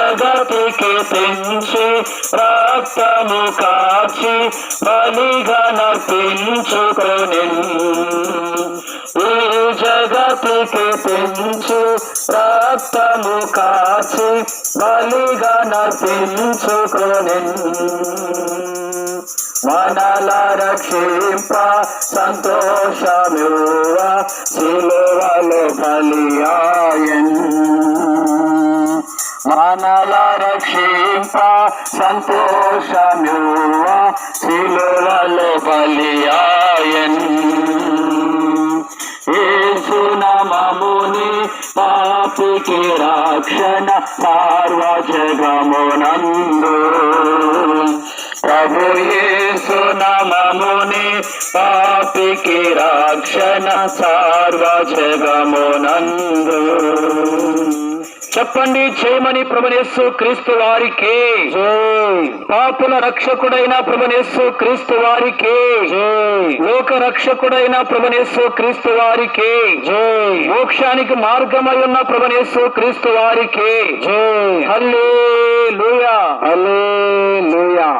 జగతికి తెంచి రక్తము కాచి బలిగా నర్పించుకొనెను. ఈ జగతికి తెంచి రక్తము కాచి బలిగా నర్పించుకొనెను. మనల రక్షింప సంతోషమివ్వ సిలువలో బలియాయెను. మనల రక్షింప సంతోషమివ్వ సిలువలో బలియాయెను. యేసు నామముని పాపికి రక్షణ సర్వజగమునందు. ప్రభు యేసు నామముని పాపికి రక్షణ సర్వజగమునందు. చెప్పండి, చేయమని ప్రభునేసు క్రీస్తు వారికి పాపుల రక్షకుడైన ప్రభునేసు క్రీస్తు వారికి, లోక రక్షకుడైన ప్రభునేసు క్రీస్తు వారికి, మోక్షానికి మార్గమై ఉన్న ప్రభునేసు క్రీస్తు వారికి హల్లెలూయా, హల్లెలూయా.